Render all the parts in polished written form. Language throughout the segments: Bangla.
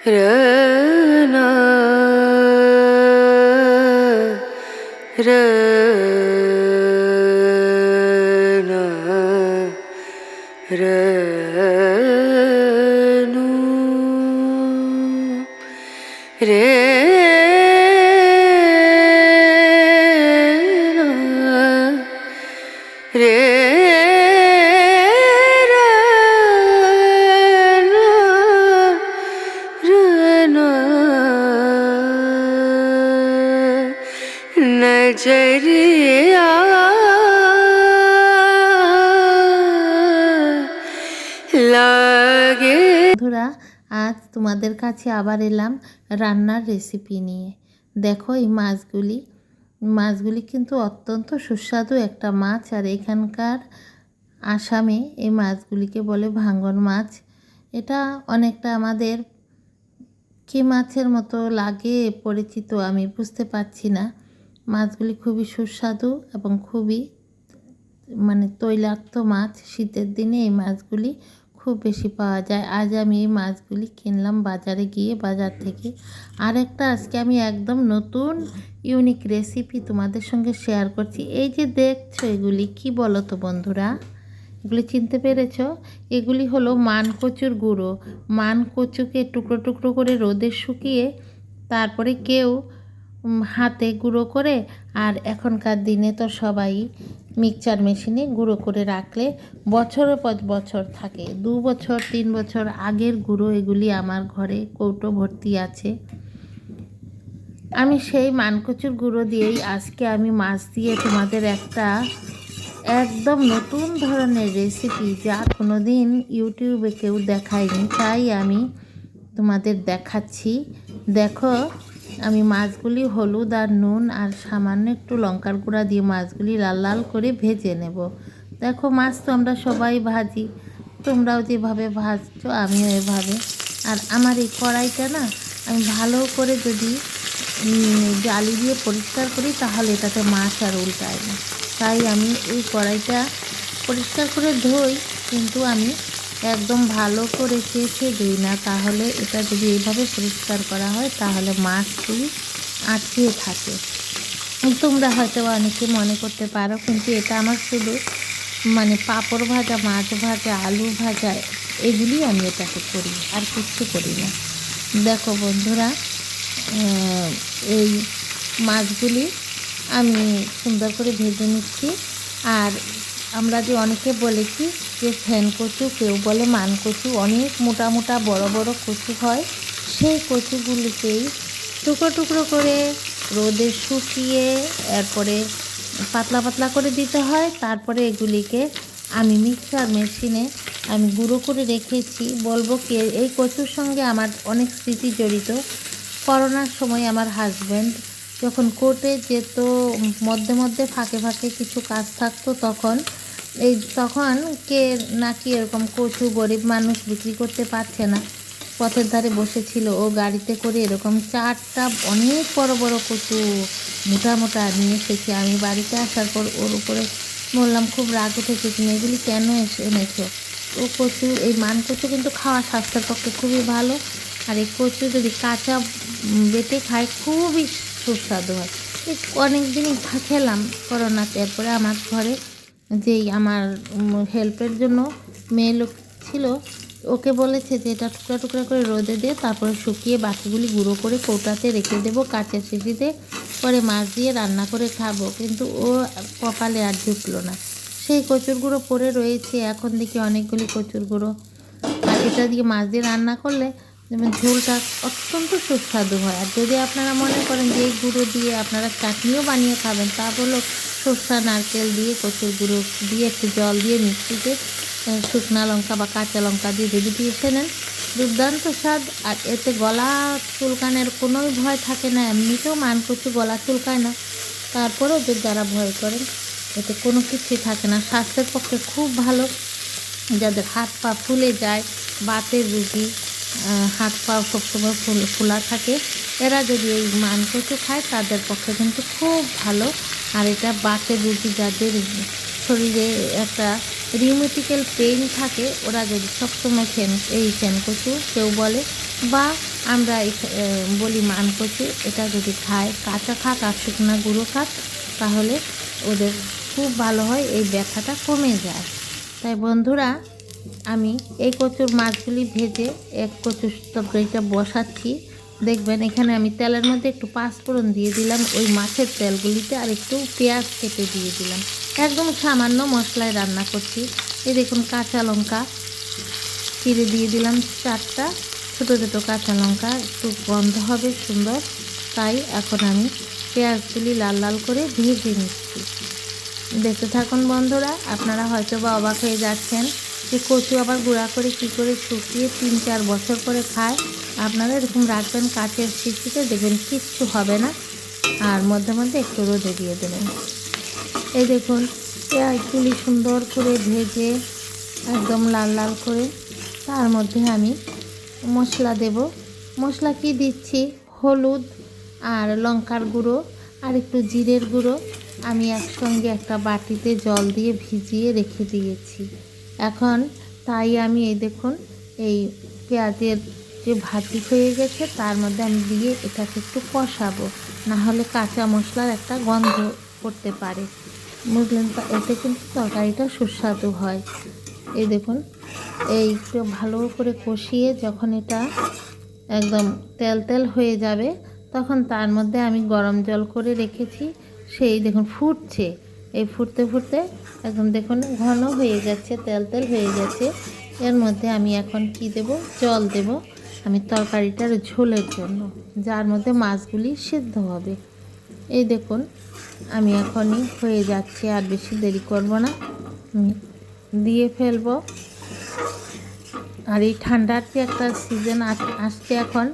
रना रना रनु रेना रे नजरिया লাগে। বন্ধুরা, আজ তোমাদের কাছে আবার এলাম রান্নার রেসিপি নিয়ে। দেখো এই মাছগুলি কিন্তু অত্যন্ত সুস্বাদু একটা মাছ। আর এখানকার আসামে এই মাছগুলিকে বলে ভাঙন মাছ। এটা অনেকটা আমাদের কী মাছের মতো লাগে পরিচিত আমি বুঝতে পারছি না। মাছগুলি খুবই সুস্বাদু এবং খুবই তৈলাক্ত মাছ। শীতের দিনে এই মাছগুলি খুব বেশি পাওয়া যায়। আজ আমি এই মাছগুলি কিনলাম বাজারে গিয়ে, বাজার থেকে। আর একটা আজকে আমি একদম নতুন ইউনিক রেসিপি তোমাদের সঙ্গে শেয়ার করছি। এই যে দেখছো এগুলি কি বলো তো বন্ধুরা, এগুলি চিনতে পেরেছ? এগুলি হলো মানকচুর গুঁড়ো। মানকচুকে টুকরো টুকরো করে রোদে শুকিয়ে তারপরে কেউ হাতে গুঁড়ো করে, আর এখনকার দিনে তো সবাই মিক্সচার মেশিনে গুঁড়ো করে রাখলে বছরের পর বছর থাকে। 2 বছর 3 বছর আগের গুঁড়ো এগুলি আমার ঘরে কৌটো ভর্তি আছে। আমি সেই মানকচুর গুঁড়ো দিয়েই আজকে আমি মাছ দিয়ে তোমাদের একটা একদম নতুন ধরনের রেসিপি, যা কোনো দিন ইউটিউবে কেউ দেখায়নি, তাই আমি তোমাদের দেখাচ্ছি। দেখো, আমি মাছগুলি হলুদ আর নুন আর সামান্য একটু লঙ্কার গুঁড়া দিয়ে মাছগুলি লাল লাল করে ভেজে নেব। দেখো, মাছ তো আমরা সবাই ভাজি, তোমরাও যেভাবে ভাজছো আমিও এভাবে। আর আমার এই কড়াইটা না, আমি ভালো করে যদি জালি দিয়ে পরিষ্কার করি তাহলে এটাতে মাছ আর উল্টায় না। তাই আমি এই কড়াইটা পরিষ্কার করে ধুই, কিন্তু আমি একদম ভালো করে চেঁচে দিই না। তাহলে এটা যদি এইভাবে পরিষ্কার করা হয় তাহলে মাছগুলি আটকে থাকে। তোমরা হয়তো অনেকে মনে করতে পারো, কিন্তু এটা আমার শুধু পাঁপড় ভাজা, মাছ ভাজা, আলু ভাজা, এগুলি আমি এটাকে করি, আর কিচ্ছু করি না। দেখো বন্ধুরা, এই মাছগুলি আমি সুন্দর করে ভেজে নিচ্ছি। আর আমরা যে অনেকে বলেছি যে ফেন কচু, কেউ বলে মান কচু, অনেক মোটা মোটা বড় বড় কচু হয়, সেই কচুগুলিকেই টুকরো টুকরো করে রোদে শুকিয়ে এরপরে পাতলা পাতলা করে দিতে হয়। তারপরে এগুলিকে আমি মিক্সচার মেশিনে আমি গুঁড়ো করে রেখেছি। বলবো কি, এই কচুর সঙ্গে আমার অনেক স্মৃতি জড়িত। করোনার সময় আমার হাজব্যান্ড যখন কোর্টে যেত, মধ্যে মধ্যে ফাঁকে ফাঁকে কিছু কাজ থাকতো, তখন কে নাকি এরকম কচু গরিব মানুষ বিক্রি করতে পারছে না, পথের ধারে বসেছিল, ও গাড়িতে করে এরকম 4টা অনেক বড় বড় কচু মোটা মোটা নিয়ে এসেছি। আমি বাড়িতে আসার পর ওর উপরে বললাম, খুব রাগ উঠেছে, তুমি এগুলি কেন এনেছো? ও কচু, এই মান কচু কিন্তু খাওয়া স্বাস্থ্যের পক্ষে খুবই ভালো। আর এই কচু যদি কাঁচা বেটে খায় খুবই সুস্বাদু হয়। এই অনেক দিনই খেলাম করোনাতে। এরপরে আমার ঘরে যেই আমার হেল্পের জন্য মেয়ে লোক ছিল, ওকে বলেছে যে এটা টুকরা টুকরা করে রোদে দিয়ে তারপরে শুকিয়ে বাকিগুলি গুঁড়ো করে কৌটাতে রেখে দেবো, কাঁচের শিশিতে পরে মাছ দিয়ে রান্না করে খাবো। কিন্তু ও কপালে আর ঢুকলো না। সেই কচুর গুঁড়ো পড়ে রয়েছে, এখন দেখি অনেকগুলি কচুর গুঁড়ো। আর এটা দিয়ে মাছ দিয়ে রান্না করলে যেমন ঝোলটা অত্যন্ত সুস্বাদু হয়। আর যদি আপনারা মনে করেন যে এই গুঁড়ো দিয়ে আপনারা চাটনিও বানিয়ে খাবেন, তা হলো সরষা নারকেল দিয়ে কচুর গুঁড়ো দিয়ে একটু জল দিয়ে মিক্সিতে শুকনো লঙ্কা বা কাঁচা লঙ্কা দিয়ে যদি পিষে নেন, দুর্দান্ত স্বাদ। আর এতে গলা চুলকানের কোনোই ভয় থাকে না। এমনিতেও মান কচু গলা চুলকায় না, তারপরেও যে যারা ভয় করেন, এতে কোনো কিছুই থাকে না, স্বাস্থ্যের পক্ষে খুব ভালো। যাদের হাত পা ফুলে যায়, বাতের রুগী, হাত পা সবসময় ফোলা থাকে, এরা যদি এই মান কচু খায় তাদের পক্ষে কিন্তু খুব ভালো। আর এটা বাতের রুগী, যাদের শরীরে একটা রিউমেটিক্যাল পেইন থাকে, ওরা যদি সবসময় এই ফেন কচু, কেউ বলে বা আমরা বলি মান কচু, এটা যদি খায়, কাঁচা খাক আর শুকনা গুঁড়ো খাক, তাহলে ওদের খুব ভালো হয়, এই ব্যথাটা কমে যায়। তাই বন্ধুরা, আমি এই কচুর মাছগুলি ভেজে এক কচুর তরকারিটা বসাচ্ছি। দেখবেন এখানে আমি তেলের মধ্যে একটু পাঁচফোড়ন দিয়ে দিলাম ওই মাছের তেলগুলিতে, আর একটু পেঁয়াজ কেটে দিয়ে দিলাম। একদম সামান্য মশলায় রান্না করছি। এই দেখুন কাঁচা লঙ্কা চিড়ে দিয়ে দিলাম 4টা ছোটো ছোটো কাঁচা লঙ্কা, একটু গন্ধ হবে সুন্দর। তাই এখন আমি পেঁয়াজগুলি লাল লাল করে ভেজে নিচ্ছি। দেখতে থাকুন বন্ধুরা, আপনারা হয়তো বা অবাক হয়ে যাচ্ছেন যে কচু আবার গুঁড়া করে কী করে শুকিয়ে 3-4 বছর পরে খায়। আপনারা এরকম রাখবেন কাচের শিশিতে, দেখবেন কিচ্ছু হবে না। আর মধ্যে মধ্যে একটু রোদে দিয়ে দেবেন। এই দেখুন পেঁয়াজগুলি সুন্দর করে ভেজে একদম লাল লাল করে, তার মধ্যে আমি মশলা দেব। মশলা কি দিচ্ছি, হলুদ আর লঙ্কার গুঁড়ো আর একটু জিরের গুঁড়ো আমি একসঙ্গে একটা বাটিতে জল দিয়ে ভিজিয়ে রেখে দিয়েছি। এখন তাই আমি এই দেখুন এই পেঁয়াজের যে ভাজি হয়ে গেছে তার মধ্যে আমি দিয়ে এটাকে একটু কষাবো, না হলে কাঁচা মশলার একটা গন্ধ করতে পারে, বুঝলেন তো। এতে কিন্তু তরকারিটা সুস্বাদু হয়। এই দেখুন এই একটু ভালো করে কষিয়ে যখন এটা একদম তেল তেল হয়ে যাবে, তখন তার মধ্যে আমি গরম জল করে রেখেছি, সেই দেখুন ফুটছে। এই ফুটতে ফুটতে একদম দেখুন ঘন হয়ে যাচ্ছে, তেল তেল হয়ে গেছে। এর মধ্যে আমি এখন কি দেব, জল দেব আমি তরকারিটার ঝোলের জন্য, যার মধ্যে মাছগুলি সিদ্ধ হবে। এই দেখুন আমি এখনই হয়ে যাচ্ছে, আর বেশি দেরি করব না, দিয়ে ফেলবো। আর এই ঠান্ডার যে একটা সিজন আসছে এখন,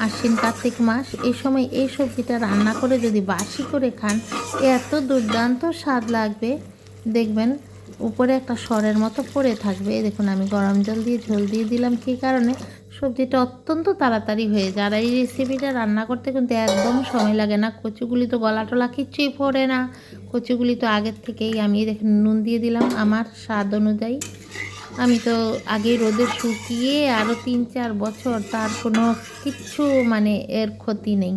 আশ্বিন কার্তিক মাস, এই সময় এই সবজিটা রান্না করে যদি বাসি করে খান, এত দুর্দান্ত স্বাদ লাগবে। দেখবেন উপরে একটা সরের মতো পড়ে থাকবে। দেখুন আমি গরম জল দিয়ে ঝোল দিয়ে দিলাম, কী কারণে, সবজিটা অত্যন্ত তাড়াতাড়ি হয়ে যায়। আর এই রেসিপিটা রান্না করতে কিন্তু একদম সময় লাগে না। কচুগুলি তো গলা টলা কিচ্ছুই পড়ে না, কচুগুলি তো আগের থেকেই আমি দেখুন নুন দিয়ে দিলাম আমার স্বাদ অনুযায়ী। আমি তো আগে রোদে শুকিয়ে আরও 3-4 বছর, তার কোনো কিচ্ছু মানে এর ক্ষতি নেই।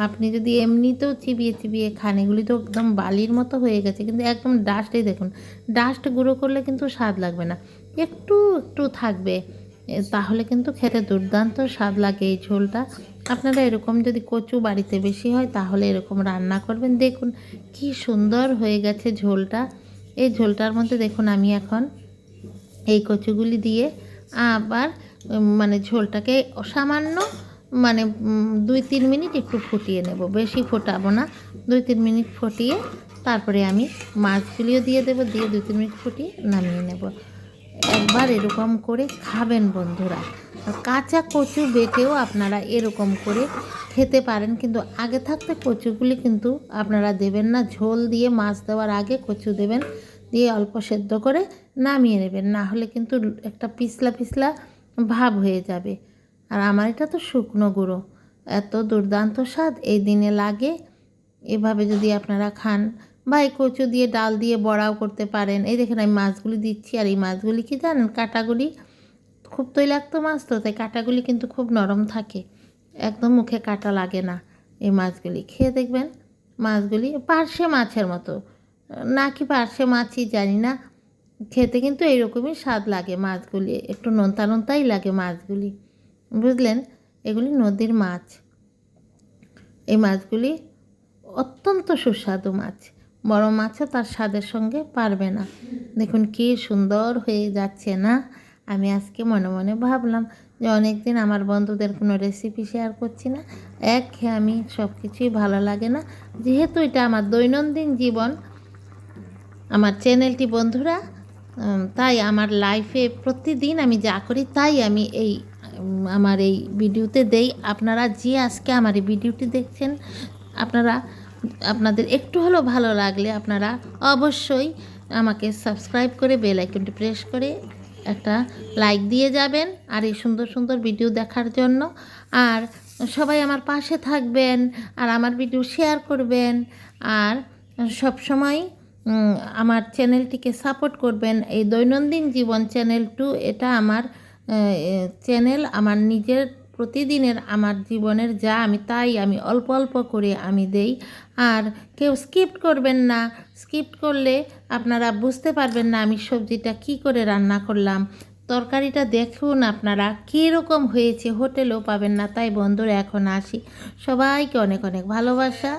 আপনি যদি এমনিতেও চিবিয়ে চিবিয়ে খান, এগুলি তো একদম বালির মতো হয়ে গেছে, কিন্তু একদম ডাস্টেই দেখুন, ডাস্ট গুঁড়ো করলে কিন্তু স্বাদ লাগবে না, একটু একটু থাকবে, তাহলে কিন্তু খেতে দুর্দান্ত স্বাদ লাগে এই ঝোলটা। আপনারা এরকম যদি কচু বাড়িতে বেশি হয় তাহলে এরকম রান্না করবেন। দেখুন কি সুন্দর হয়ে গেছে ঝোলটা। এই ঝোলটার মধ্যে দেখুন আমি এখন এই কচুগুলি দিয়ে আবার মানে ঝোলটাকে সামান্য মানে 2-3 মিনিট একটু ফুটিয়ে নেব, বেশি ফোটাবো না, 2-3 মিনিট ফুটিয়ে তারপরে আমি মাছগুলিও দিয়ে দেবো, দিয়ে 2-3 মিনিট ফুটিয়ে নামিয়ে নেব। একবার এরকম করে খাবেন বন্ধুরা। আর কাঁচা কচু বেটেও আপনারা এরকম করে খেতে পারেন, কিন্তু আগে থাকতে কচুগুলি কিন্তু আপনারা দেবেন না, ঝোল দিয়ে মাছ দেওয়ার আগে কচু দেবেন, দিয়ে অল্প সেদ্ধ করে নামিয়ে নেবেন, না হলে কিন্তু একটা পিছলা পিছলা ভাব হয়ে যাবে। আর আমার এটা তো শুকনো গুঁড়ো, এত দুর্দান্ত স্বাদ এই দিনে লাগে। এভাবে যদি আপনারা খান, বা এই কচু দিয়ে ডাল দিয়ে বড়াও করতে পারেন। এই দেখেন আমি মাছগুলি দিচ্ছি, আর এই মাছগুলি কি জানেন, কাঁটাগুলি খুব তৈলাক্ত মাছ তো, তাই কাঁটাগুলি কিন্তু খুব নরম থাকে, একদম মুখে কাঁটা লাগে না। এই মাছগুলি খেয়ে দেখবেন, মাছগুলি পার্শে মাছের মতো, না কি পার্শে মাছই জানি না, খেতে কিন্তু এইরকমই স্বাদ লাগে মাছগুলি, একটু নোনতা নোনতাই লাগে মাছগুলি, বুঝলেন। এগুলি নদীর মাছ, এই মাছগুলি অত্যন্ত সুস্বাদু মাছ, বড় মাছও তার স্বাদের সঙ্গে পারবে না। দেখুন কী সুন্দর হয়ে যাচ্ছে না। আমি আজকে মনে মনে ভাবলাম যে অনেক দিন আমার বন্ধুদের কোনো রেসিপি শেয়ার করছি না, একঘেয়ে আমি সব কিছুই ভালো লাগে না, যেহেতু এটা আমার দৈনন্দিন জীবন, আমার চ্যানেলটি বন্ধুরা, তাই আমার লাইফে প্রতিদিন আমি যা করি তাই আমি এই আমার এই ভিডিওতে দেই। আপনারা যে আজকে আমার এই ভিডিওটি দেখছেন, আপনাদের একটু হলেও ভালো লাগলে আপনারা অবশ্যই আমাকে সাবস্ক্রাইব করে বেল আইকনটি প্রেস করে একটা লাইক দিয়ে যাবেন, আর এই সুন্দর সুন্দর ভিডিও দেখার জন্য। আর সবাই আমার পাশে থাকবেন, আর আমার ভিডিও শেয়ার করবেন, আর সব সময় আমার চ্যানেলটিকে সাপোর্ট করবেন। এই দৈনন্দিন জীবন চ্যানেল 2, এটা আমার চ্যানেল, আমার নিজের প্রতিদিনের আমার জীবনের যা তাই আমি অল্প অল্প করে আমি দেই। আর কেউ স্কিপ করবেন না, স্কিপ করলে আপনারা বুঝতে পারবেন না আমি সবজিটা কি করে রান্না করলাম। তরকারিটা দেখুন আপনারা কীরকম হয়েছে, হোটেলেও পাবেন না। তাই বন্ধুরা এখন আসি, সবাইকে অনেক অনেক ভালোবাসা।